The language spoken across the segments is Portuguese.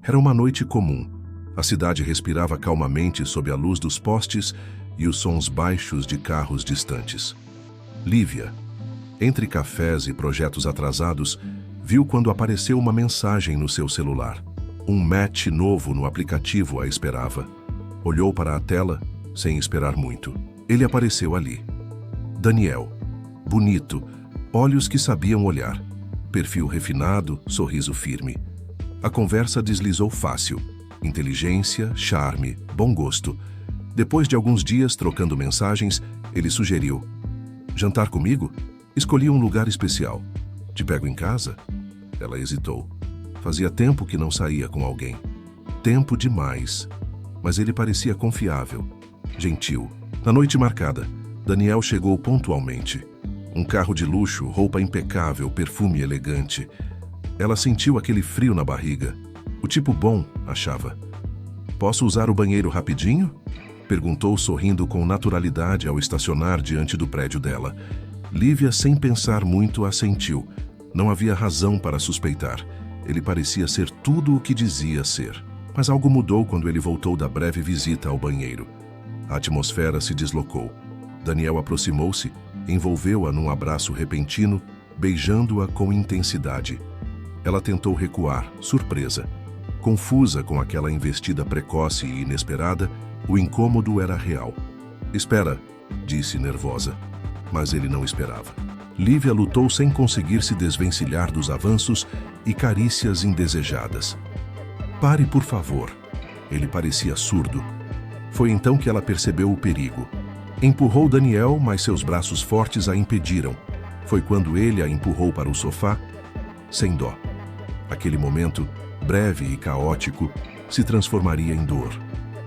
Era uma noite comum. A cidade respirava calmamente sob a luz dos postes e os sons baixos de carros distantes. Lívia, entre cafés e projetos atrasados, viu quando apareceu uma mensagem no seu celular. Um match novo no aplicativo a esperava. Olhou para a tela, sem esperar muito. Ele apareceu ali. Daniel. Bonito, olhos que sabiam olhar. Perfil refinado, sorriso firme. A conversa deslizou fácil. Inteligência, charme, bom gosto. Depois de alguns dias trocando mensagens, ele sugeriu: jantar comigo? Escolhi um lugar especial. Te pego em casa? Ela hesitou. Fazia tempo que não saía com alguém. Tempo demais. Mas ele parecia confiável, gentil. Na noite marcada, Daniel chegou pontualmente. Um carro de luxo, roupa impecável, perfume elegante. Ela sentiu aquele frio na barriga. O tipo bom, achava. Posso usar o banheiro rapidinho? Perguntou sorrindo com naturalidade ao estacionar diante do prédio dela. Lívia, sem pensar muito, assentiu. Não havia razão para suspeitar. Ele parecia ser tudo o que dizia ser. Mas algo mudou quando ele voltou da breve visita ao banheiro. A atmosfera se deslocou. Daniel aproximou-se, envolveu-a num abraço repentino, beijando-a com intensidade. Ela tentou recuar, surpresa. Confusa com aquela investida precoce e inesperada, o incômodo era real. Espera, disse nervosa. Mas ele não esperava. Lívia lutou sem conseguir se desvencilhar dos avanços e carícias indesejadas. Pare, por favor. Ele parecia surdo. Foi então que ela percebeu o perigo. Empurrou Daniel, mas seus braços fortes a impediram. Foi quando ele a empurrou para o sofá, sem dó. Aquele momento, breve e caótico, se transformaria em dor.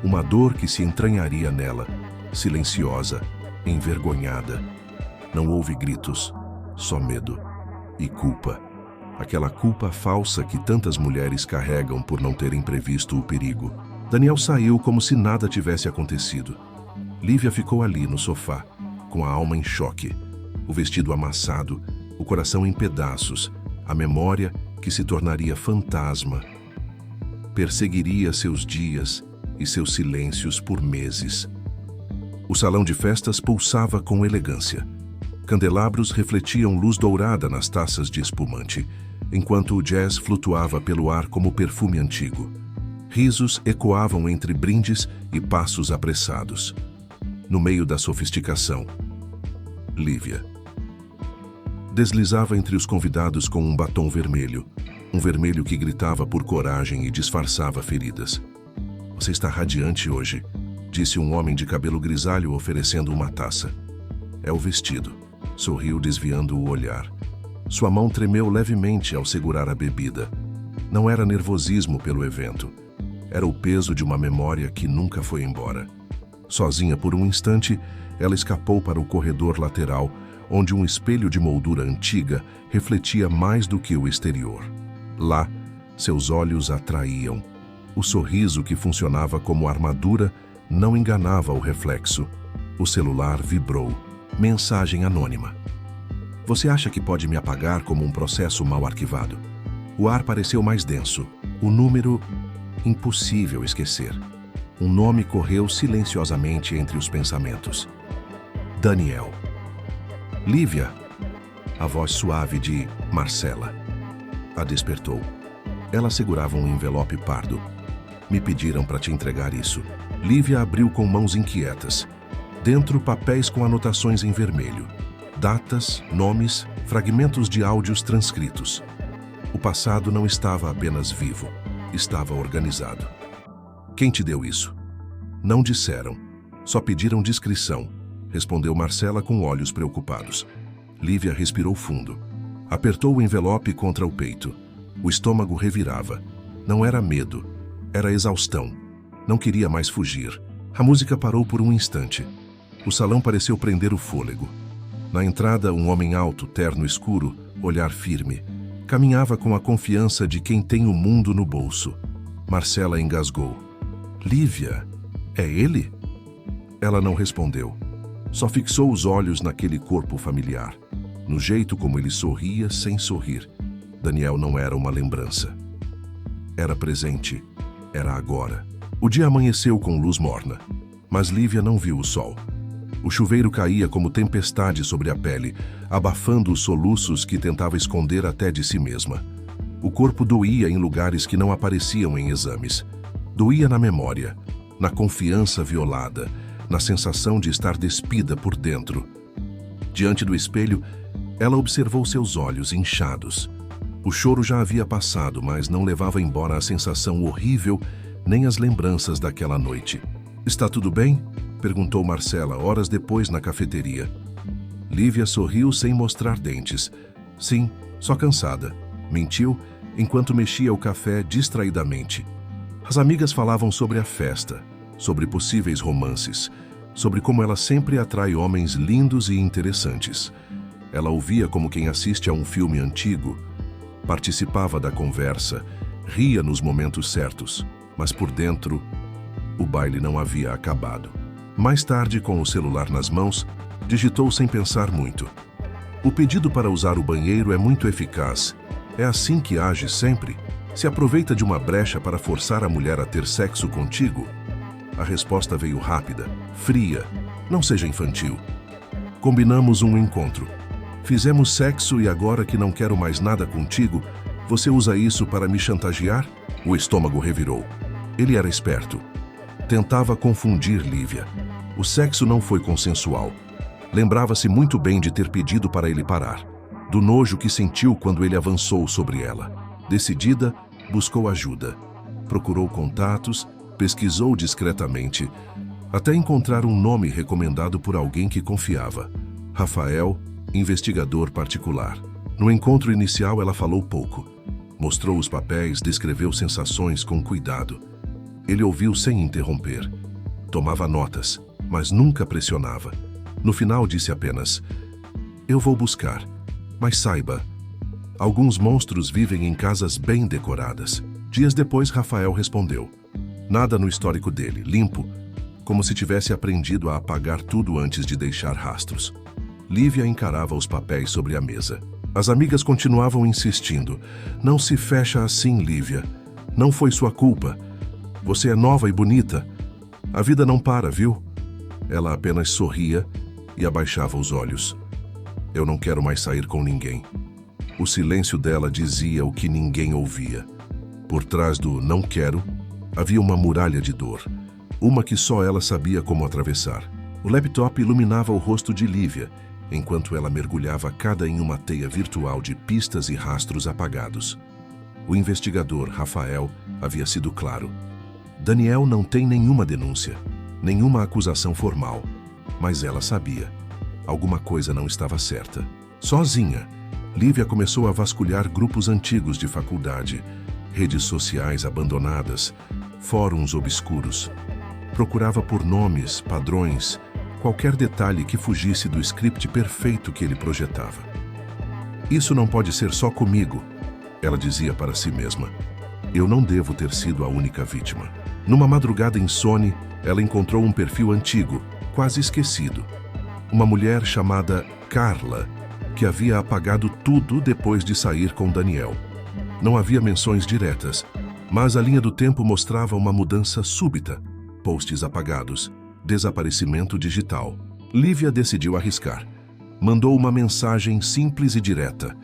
Uma dor que se entranharia nela, silenciosa, envergonhada. Não houve gritos, só medo e culpa. Aquela culpa falsa que tantas mulheres carregam por não terem previsto o perigo. Daniel saiu como se nada tivesse acontecido. Lívia ficou ali no sofá, com a alma em choque, o vestido amassado, o coração em pedaços, a memória que se tornaria fantasma. Perseguiria seus dias e seus silêncios por meses. O salão de festas pulsava com elegância. Candelabros refletiam luz dourada nas taças de espumante, enquanto o jazz flutuava pelo ar como perfume antigo. Risos ecoavam entre brindes e passos apressados. No meio da sofisticação, Lívia deslizava entre os convidados com um batom vermelho, um vermelho que gritava por coragem e disfarçava feridas. Você está radiante hoje, disse um homem de cabelo grisalho oferecendo uma taça. É o vestido. Sorriu desviando o olhar. Sua mão tremeu levemente ao segurar a bebida. Não era nervosismo pelo evento. Era o peso de uma memória que nunca foi embora. Sozinha por um instante, ela escapou para o corredor lateral, onde um espelho de moldura antiga refletia mais do que o exterior. Lá, seus olhos atraíam. O sorriso que funcionava como armadura não enganava o reflexo. O celular vibrou. Mensagem anônima. Você acha que pode me apagar como um processo mal arquivado? O ar pareceu mais denso. O número... impossível esquecer. Um nome correu silenciosamente entre os pensamentos. Daniel. Lívia. A voz suave de Marcela a despertou. Ela segurava um envelope pardo. Me pediram para te entregar isso. Lívia abriu com mãos inquietas. Dentro, papéis com anotações em vermelho. Datas, nomes, fragmentos de áudios transcritos. O passado não estava apenas vivo, estava organizado. Quem te deu isso? Não disseram. Só pediram descrição, respondeu Marcela com olhos preocupados. Lívia respirou fundo. Apertou o envelope contra o peito. O estômago revirava. Não era medo, era exaustão. Não queria mais fugir. A música parou por um instante. O salão pareceu prender o fôlego. Na entrada, um homem alto, terno escuro, olhar firme. Caminhava com a confiança de quem tem o mundo no bolso. Marcela engasgou. Lívia, é ele? Ela não respondeu. Só fixou os olhos naquele corpo familiar, no jeito como ele sorria sem sorrir. Daniel não era uma lembrança. Era presente. Era agora. O dia amanheceu com luz morna, mas Lívia não viu o sol. O chuveiro caía como tempestade sobre a pele, abafando os soluços que tentava esconder até de si mesma. O corpo doía em lugares que não apareciam em exames. Doía na memória, na confiança violada, na sensação de estar despida por dentro. Diante do espelho, ela observou seus olhos inchados. O choro já havia passado, mas não levava embora a sensação horrível nem as lembranças daquela noite. "Está tudo bem?" perguntou Marcela horas depois na cafeteria. Lívia sorriu sem mostrar dentes. "Sim, só cansada", mentiu enquanto mexia o café distraidamente. As amigas falavam sobre a festa, sobre possíveis romances, sobre como ela sempre atrai homens lindos e interessantes. Ela ouvia como quem assiste a um filme antigo, participava da conversa, ria nos momentos certos, mas por dentro, o baile não havia acabado. Mais tarde, com o celular nas mãos, digitou sem pensar muito. "O pedido para usar o banheiro é muito eficaz. É assim que age sempre? Se aproveita de uma brecha para forçar a mulher a ter sexo contigo?" A resposta veio rápida, fria. "Não seja infantil. Combinamos um encontro. Fizemos sexo e agora que não quero mais nada contigo, você usa isso para me chantagear?" O estômago revirou. Ele era esperto. Tentava confundir Lívia. O sexo não foi consensual. Lembrava-se muito bem de ter pedido para ele parar, do nojo que sentiu quando ele avançou sobre ela. Decidida, buscou ajuda. Procurou contatos, pesquisou discretamente, até encontrar um nome recomendado por alguém que confiava. Rafael, investigador particular. No encontro inicial, ela falou pouco. Mostrou os papéis, descreveu sensações com cuidado. Ele ouviu sem interromper. Tomava notas, mas nunca pressionava. No final, disse apenas: "Eu vou buscar, mas saiba, alguns monstros vivem em casas bem decoradas." Dias depois, Rafael respondeu. Nada no histórico dele, limpo, como se tivesse aprendido a apagar tudo antes de deixar rastros. Lívia encarava os papéis sobre a mesa. As amigas continuavam insistindo. "Não se fecha assim, Lívia. Não foi sua culpa. Você é nova e bonita. A vida não para, viu?" Ela apenas sorria e abaixava os olhos. "Eu não quero mais sair com ninguém." O silêncio dela dizia o que ninguém ouvia. Por trás do "não quero", havia uma muralha de dor. Uma que só ela sabia como atravessar. O laptop iluminava o rosto de Lívia, enquanto ela mergulhava cada em uma teia virtual de pistas e rastros apagados. O investigador, Rafael, havia sido claro. Daniel não tem nenhuma denúncia, nenhuma acusação formal, mas ela sabia. Alguma coisa não estava certa. Sozinha, Lívia começou a vasculhar grupos antigos de faculdade, redes sociais abandonadas, fóruns obscuros. Procurava por nomes, padrões, qualquer detalhe que fugisse do script perfeito que ele projetava. "Isso não pode ser só comigo", ela dizia para si mesma. "Eu não devo ter sido a única vítima." Numa madrugada insone, ela encontrou um perfil antigo, quase esquecido. Uma mulher chamada Carla, que havia apagado tudo depois de sair com Daniel. Não havia menções diretas, mas a linha do tempo mostrava uma mudança súbita. Posts apagados, desaparecimento digital. Lívia decidiu arriscar. Mandou uma mensagem simples e direta.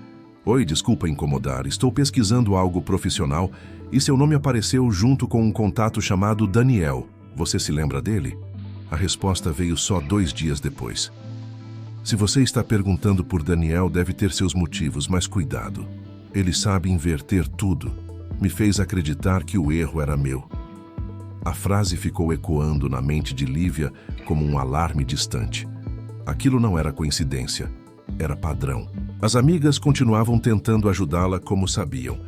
"Oi, desculpa incomodar, estou pesquisando algo profissional e seu nome apareceu junto com um contato chamado Daniel. Você se lembra dele?" A resposta veio só 2 dias depois. "Se você está perguntando por Daniel, deve ter seus motivos, mas cuidado. Ele sabe inverter tudo. Me fez acreditar que o erro era meu." A frase ficou ecoando na mente de Lívia como um alarme distante. Aquilo não era coincidência, era padrão. As amigas continuavam tentando ajudá-la como sabiam,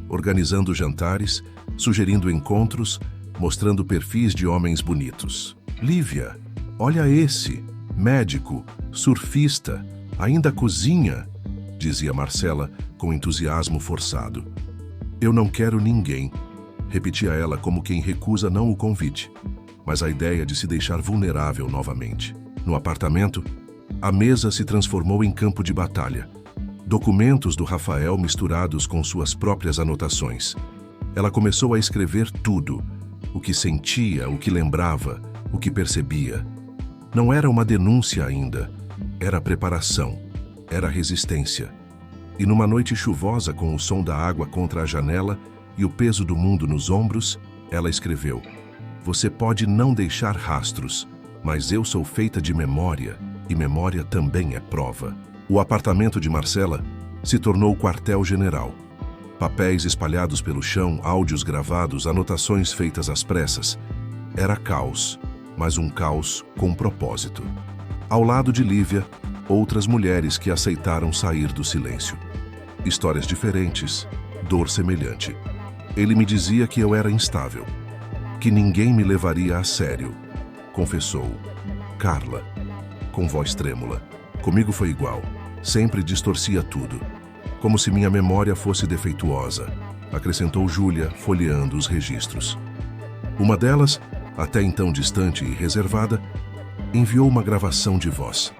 organizando jantares, sugerindo encontros, mostrando perfis de homens bonitos. "Lívia, olha esse, médico, surfista, ainda cozinha", dizia Marcela com entusiasmo forçado. "Eu não quero ninguém", repetia ela como quem recusa não o convite, mas a ideia de se deixar vulnerável novamente. No apartamento, a mesa se transformou em campo de batalha. Documentos do Rafael misturados com suas próprias anotações. Ela começou a escrever tudo: o que sentia, o que lembrava, o que percebia. Não era uma denúncia ainda, era preparação, era resistência. E numa noite chuvosa, com o som da água contra a janela e o peso do mundo nos ombros, ela escreveu: "Você pode não deixar rastros, mas eu sou feita de memória, e memória também é prova." O apartamento de Marcela se tornou o quartel-general. Papéis espalhados pelo chão, áudios gravados, anotações feitas às pressas. Era caos, mas um caos com propósito. Ao lado de Lívia, outras mulheres que aceitaram sair do silêncio. Histórias diferentes, dor semelhante. Ele me dizia que eu era instável, que ninguém me levaria a sério, confessou Carla, com voz trêmula. Comigo foi igual, sempre distorcia tudo, como se minha memória fosse defeituosa, acrescentou Júlia, folheando os registros. Uma delas, até então distante e reservada, enviou uma gravação de voz.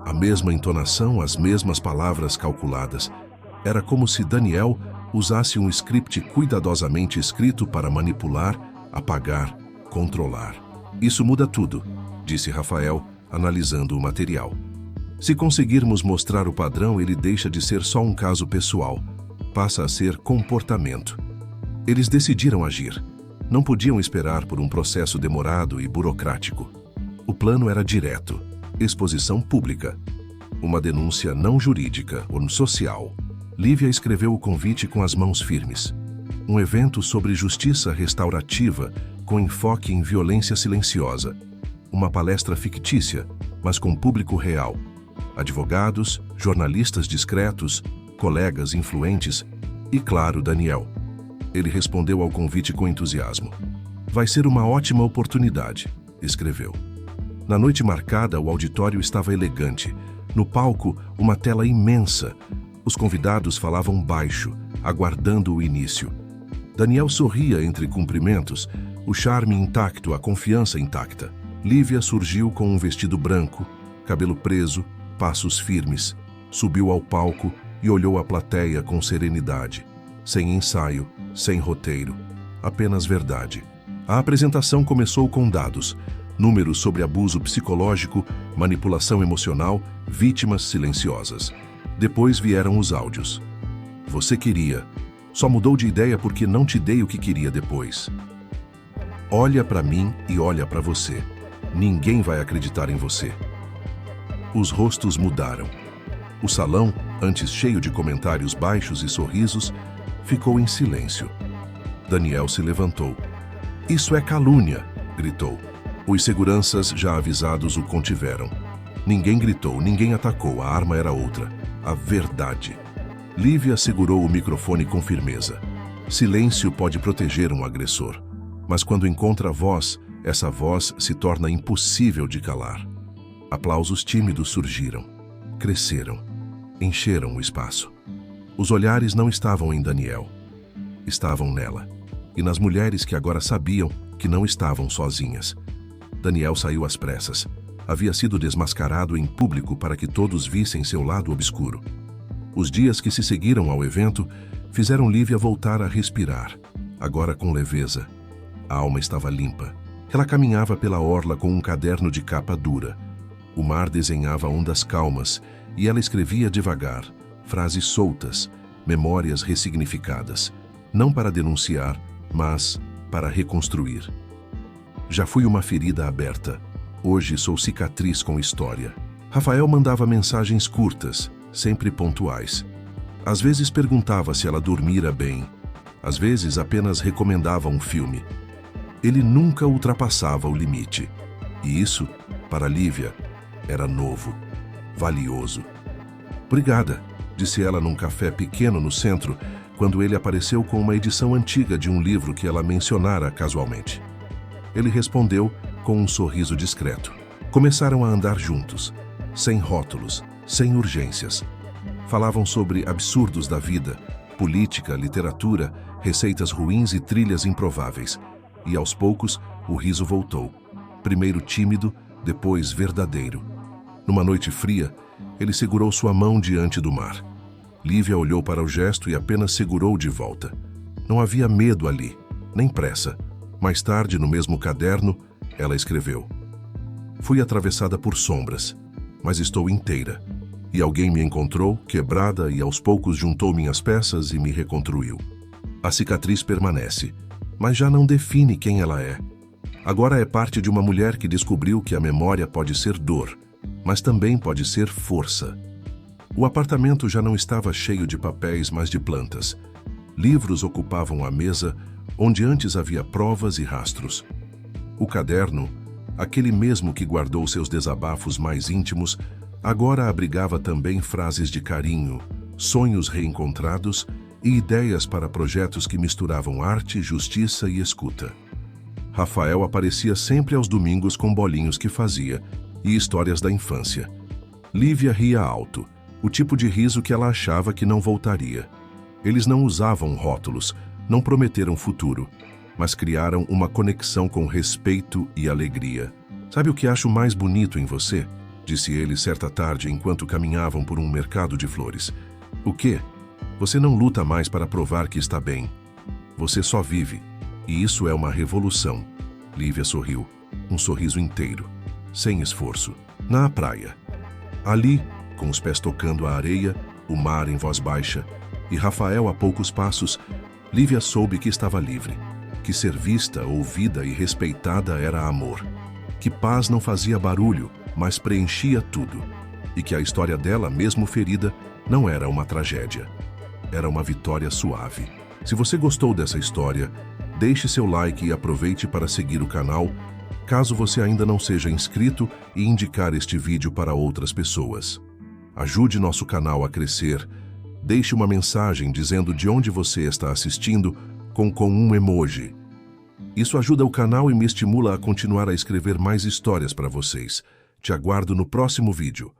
A mesma entonação, as mesmas palavras calculadas. Era como se Daniel usasse um script cuidadosamente escrito para manipular, apagar, controlar. "Isso muda tudo", disse Rafael, analisando o material. "Se conseguirmos mostrar o padrão, ele deixa de ser só um caso pessoal, passa a ser comportamento." Eles decidiram agir. Não podiam esperar por um processo demorado e burocrático. O plano era direto: exposição pública. Uma denúncia não jurídica ou social. Lívia escreveu o convite com as mãos firmes. Um evento sobre justiça restaurativa com enfoque em violência silenciosa. Uma palestra fictícia, mas com público real. Advogados, jornalistas discretos, colegas influentes e, claro, Daniel. Ele respondeu ao convite com entusiasmo. "Vai ser uma ótima oportunidade", escreveu. Na noite marcada, o auditório estava elegante. No palco, uma tela imensa. Os convidados falavam baixo, aguardando o início. Daniel sorria entre cumprimentos, o charme intacto, a confiança intacta. Lívia surgiu com um vestido branco, cabelo preso, passos firmes. Subiu ao palco e olhou a plateia com serenidade. Sem ensaio, sem roteiro, apenas verdade. A apresentação começou com dados, números sobre abuso psicológico, manipulação emocional, vítimas silenciosas. Depois vieram os áudios. "Você queria, só mudou de ideia porque não te dei o que queria depois. Olha para mim e olha para você. Ninguém vai acreditar em você." Os rostos mudaram. O salão, antes cheio de comentários baixos e sorrisos, ficou em silêncio. Daniel se levantou. "Isso é calúnia", gritou. Os seguranças, já avisados, o contiveram. Ninguém gritou, ninguém atacou, a arma era outra. A verdade. Lívia segurou o microfone com firmeza. Silêncio pode proteger um agressor, mas quando encontra voz, essa voz se torna impossível de calar. Aplausos tímidos surgiram, cresceram, encheram o espaço. Os olhares não estavam em Daniel, estavam nela, e nas mulheres que agora sabiam que não estavam sozinhas. Daniel saiu às pressas. Havia sido desmascarado em público para que todos vissem seu lado obscuro. Os dias que se seguiram ao evento fizeram Lívia voltar a respirar, agora com leveza. A alma estava limpa. Ela caminhava pela orla com um caderno de capa dura. O mar desenhava ondas calmas e ela escrevia devagar, frases soltas, memórias ressignificadas, não para denunciar, mas para reconstruir. "Já fui uma ferida aberta. Hoje sou cicatriz com história." Rafael mandava mensagens curtas, sempre pontuais. Às vezes perguntava se ela dormira bem. Às vezes apenas recomendava um filme. Ele nunca ultrapassava o limite. E isso, para Lívia, era novo, valioso. "Obrigada", disse ela num café pequeno no centro, quando ele apareceu com uma edição antiga de um livro que ela mencionara casualmente. Ele respondeu com um sorriso discreto. Começaram a andar juntos, sem rótulos, sem urgências. Falavam sobre absurdos da vida, política, literatura, receitas ruins e trilhas improváveis. E aos poucos, o riso voltou. Primeiro tímido, depois verdadeiro. Numa noite fria, ele segurou sua mão diante do mar. Lívia olhou para o gesto e apenas segurou de volta. Não havia medo ali, nem pressa. Mais tarde, no mesmo caderno, ela escreveu: "Fui atravessada por sombras, mas estou inteira. E alguém me encontrou, quebrada, e aos poucos juntou minhas peças e me reconstruiu. A cicatriz permanece, mas já não define quem ela é. Agora é parte de uma mulher que descobriu que a memória pode ser dor, mas também pode ser força." O apartamento já não estava cheio de papéis, mas de plantas. Livros ocupavam a mesa, onde antes havia provas e rastros. O caderno, aquele mesmo que guardou seus desabafos mais íntimos, agora abrigava também frases de carinho, sonhos reencontrados e ideias para projetos que misturavam arte, justiça e escuta. Rafael aparecia sempre aos domingos com bolinhos que fazia e histórias da infância. Lívia ria alto, o tipo de riso que ela achava que não voltaria. Eles não usavam rótulos, não prometeram futuro, mas criaram uma conexão com respeito e alegria. "Sabe o que acho mais bonito em você?", disse ele certa tarde enquanto caminhavam por um mercado de flores. "O quê? Você não luta mais para provar que está bem. Você só vive. E isso é uma revolução." Lívia sorriu, um sorriso inteiro, sem esforço, na praia. Ali, com os pés tocando a areia, o mar em voz baixa, e Rafael a poucos passos, Lívia soube que estava livre, que ser vista, ouvida e respeitada era amor, que paz não fazia barulho, mas preenchia tudo, e que a história dela, mesmo ferida, não era uma tragédia. Era uma vitória suave. Se você gostou dessa história, deixe seu like e aproveite para seguir o canal, caso você ainda não seja inscrito, e indicar este vídeo para outras pessoas. Ajude nosso canal a crescer. Deixe uma mensagem dizendo de onde você está assistindo com um emoji. Isso ajuda o canal e me estimula a continuar a escrever mais histórias para vocês. Te aguardo no próximo vídeo.